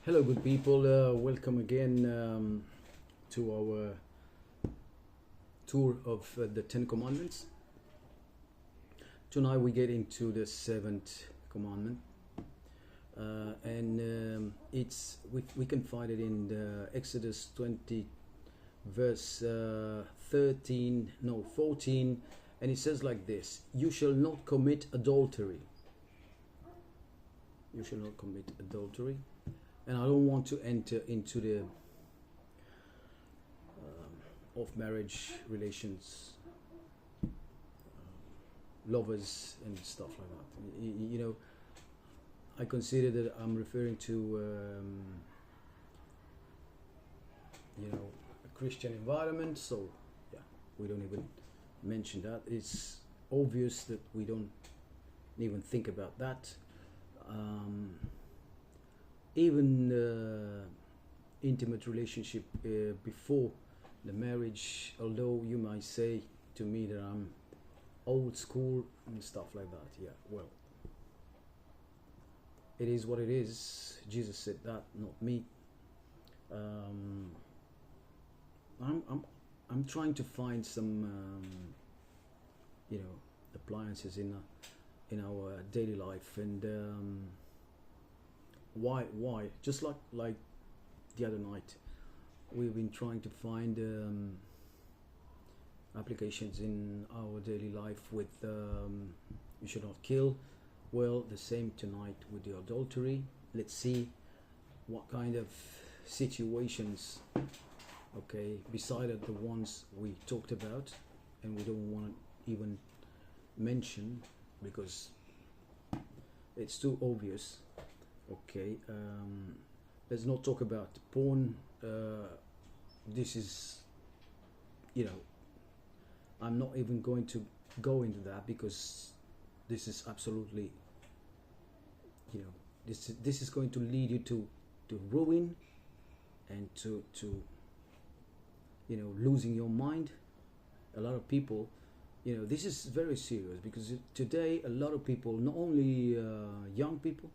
Hello, good people. Welcome again to our tour of the Ten Commandments. Tonight we get into the seventh commandment, and we can find it in the Exodus 20, verse 14, and it says like this: "You shall not commit adultery." You shall not commit adultery. And I don't want to enter into the of marriage relations, lovers and stuff like that. I consider that I'm referring to a Christian environment. So yeah, we don't even mention that. It's obvious that we don't even think about that. Even intimate relationship before the marriage, although you might say to me that I'm old school and stuff like that. Yeah, well, it is what it is. Jesus said that, not me. I'm trying to find some appliances in our daily life, and why just like the other night, we've been trying to find applications in our daily life with you should not kill. Well, the same tonight with the adultery. Let's see what kind of situations, okay, beside the ones we talked about and we don't want to even mention because it's too obvious. Okay, let's not talk about porn. This is, I'm not even going to go into that because this is absolutely, this is going to lead you to ruin and to losing your mind. A lot of people, this is very serious because today a lot of people, not only young people,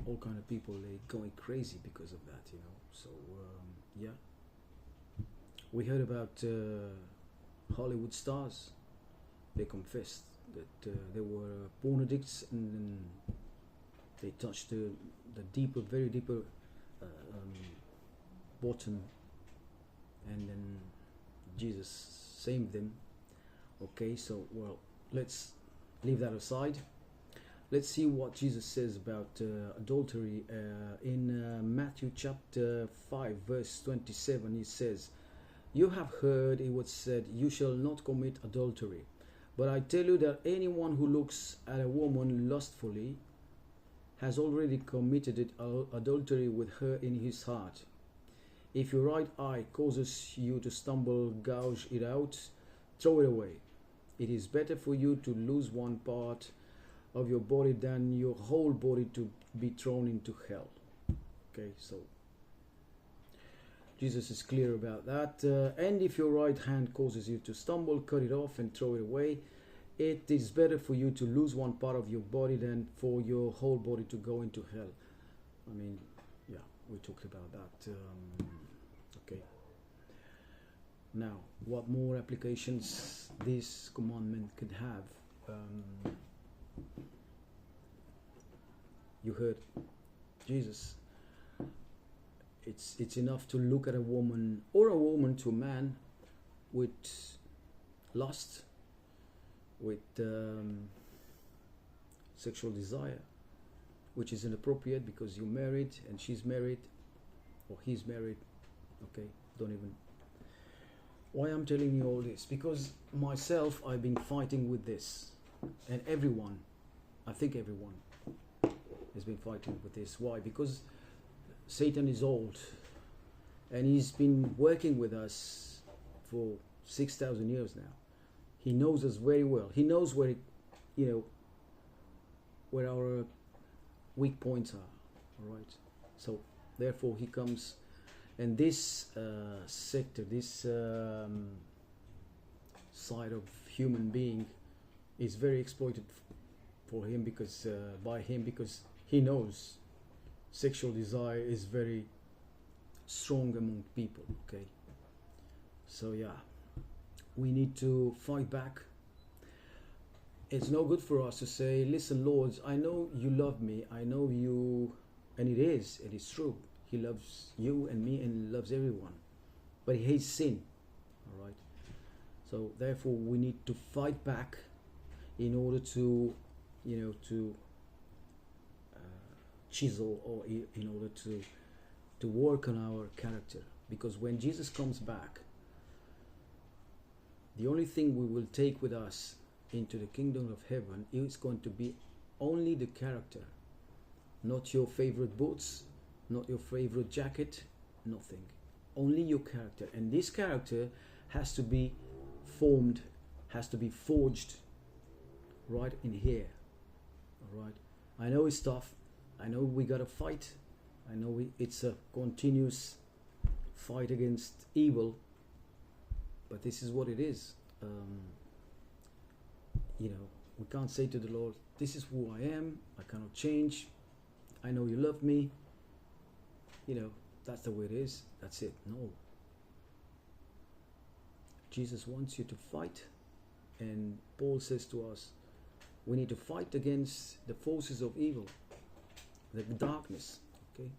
all kind of people, they're going crazy because of that, So yeah, we heard about Hollywood stars. They confessed that they were porn addicts, and they touched the deeper, very deeper bottom, and then Jesus saved them. Okay, so well, let's leave that aside. Let's see what Jesus says about adultery in Matthew chapter 5 verse 27. He says, "You have heard it was said, you shall not commit adultery. But I tell you that anyone who looks at a woman lustfully has already committed adultery with her in his heart. If your right eye causes you to stumble, gouge it out, throw it away. It is better for you to lose one part of your body than your whole body to be thrown into hell." Okay, so Jesus is clear about that. And if your right hand causes you to stumble, cut it off and throw it away. It is better for you to lose one part of your body than for your whole body to go into hell. I mean, yeah, we talked about that. Okay. Now, what more applications this commandment could have? You heard Jesus. It's enough to look at a woman or a woman to a man with lust, with sexual desire, which is inappropriate because you're married and she's married or he's married. Okay, don't even. Why I'm telling you all this? Because myself, I've been fighting with this, and everyone, I think everyone has been fighting with this. Why? Because Satan is old, and he's been working with us for 6,000 years now. He knows us very well. He knows where, where our weak points are. All right. So therefore, he comes, and this sector, this side of human being, is very exploited for him because by him because he knows sexual desire is very strong among people. Okay, so yeah, we need to fight back. It's no good for us to say, listen, Lord, I know you love me, I know you, and it is true. He loves you and me and loves everyone, but he hates sin. All right, so therefore we need to fight back in order to, to chisel, or in order to work on our character. Because when Jesus comes back, the only thing we will take with us into the kingdom of heaven is going to be only the character, not your favorite boots, not your favorite jacket, nothing. Only your character. And this character has to be formed, has to be forged right in here. All right. I know it's tough. I know we gotta fight. I know it's a continuous fight against evil, but this is what it is. We can't say to the Lord, this is who I am, I cannot change, I know you love me, that's the way it is, that's it. No. Jesus wants you to fight, and Paul says to us, we need to fight against the forces of evil, the darkness. Okay.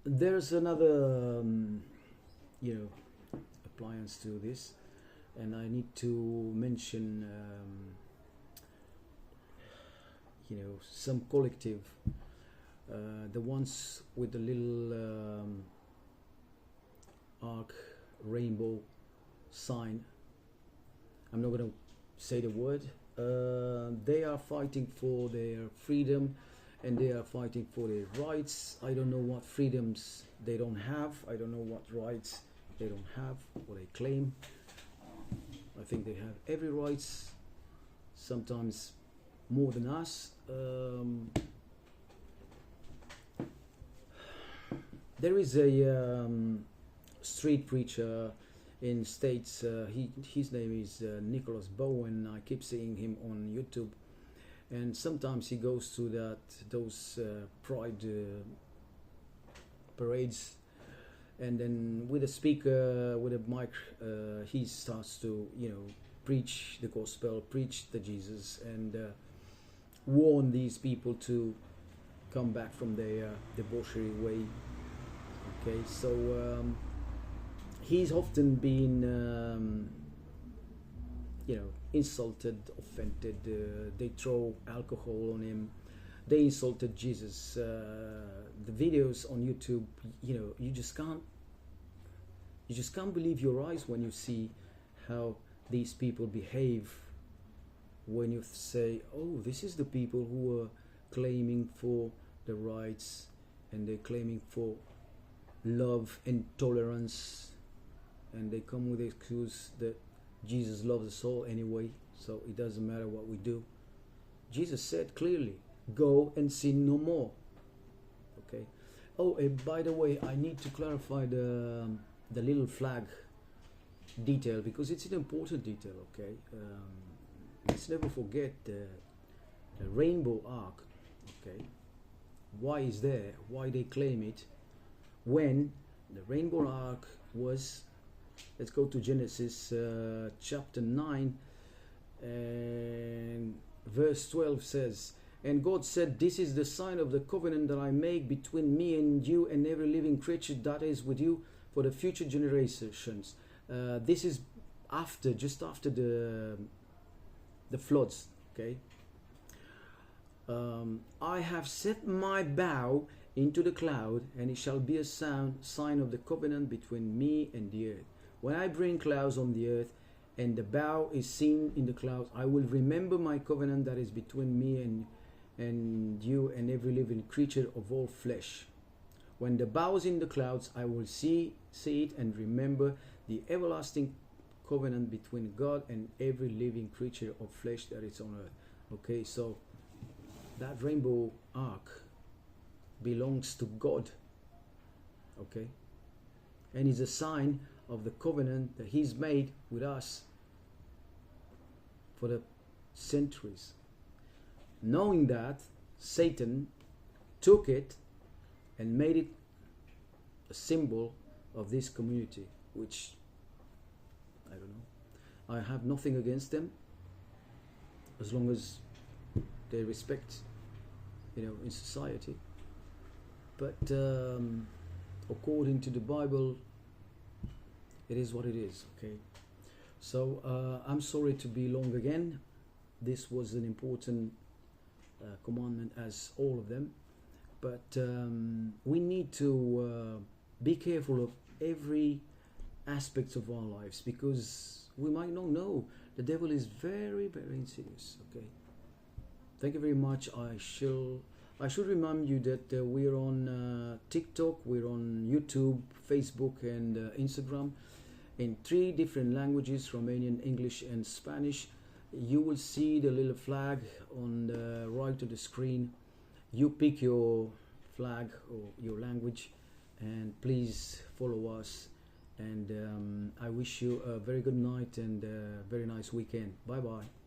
There's another, appliance to this, and I need to mention, some collective, the ones with the little arc rainbow sign. I'm not going to say the word. They are fighting for their freedom, and they are fighting for their rights. I don't know what freedoms they don't have. I don't know what rights they don't have, or they claim. I think they have every rights, sometimes more than us. There is a street preacher in States. His name is Nicholas Bowen. I keep seeing him on YouTube, and sometimes he goes to those pride parades, and then with a speaker, with a mic, he starts to preach the gospel, preach the Jesus, and warn these people to come back from their debauchery way. Okay, so he's often been insulted, offended. They throw alcohol on him, they insulted Jesus. The videos on YouTube, you just can't believe your eyes when you see how these people behave, when you say, oh, this is the people who are claiming for the rights, and they're claiming for love and tolerance, and they come with the excuse that Jesus loves us all anyway, so it doesn't matter what we do. Jesus said clearly, go and sin no more. Okay. Oh, by the way, I need to clarify the little flag detail, because it's an important detail. Okay. Let's never forget the rainbow arc. Okay. Why is there? Why they claim it? When the rainbow arc was, let's go to Genesis chapter 9, and verse 12 says, and God said, this is the sign of the covenant that I make between me and you and every living creature that is with you for the future generations. This is just after the floods. Okay. I have set my bow into the cloud, and it shall be a sign of the covenant between me and the earth. When I bring clouds on the earth, and the bow is seen in the clouds, I will remember my covenant that is between me and you and every living creature of all flesh. When the bow is in the clouds, I will see it and remember the everlasting covenant between God and every living creature of flesh that is on earth. Okay, so that rainbow arc belongs to God. Okay, and is a sign of the covenant that He's made with us for the centuries. Knowing that, Satan took it and made it a symbol of this community, which I don't know. I have nothing against them as long as they respect, in society. But according to the Bible, it is what it is. Okay. So I'm sorry to be long again. This was an important commandment, as all of them. But we need to be careful of every aspect of our lives, because we might not know. The devil is very, very insidious. Okay. Thank you very much. I should remind you that we're on TikTok, we're on YouTube, Facebook, and Instagram in 3 different languages: Romanian, English, and Spanish. You will see the little flag on the right of the screen. You pick your flag or your language, and please follow us. And I wish you a very good night and a very nice weekend. Bye bye.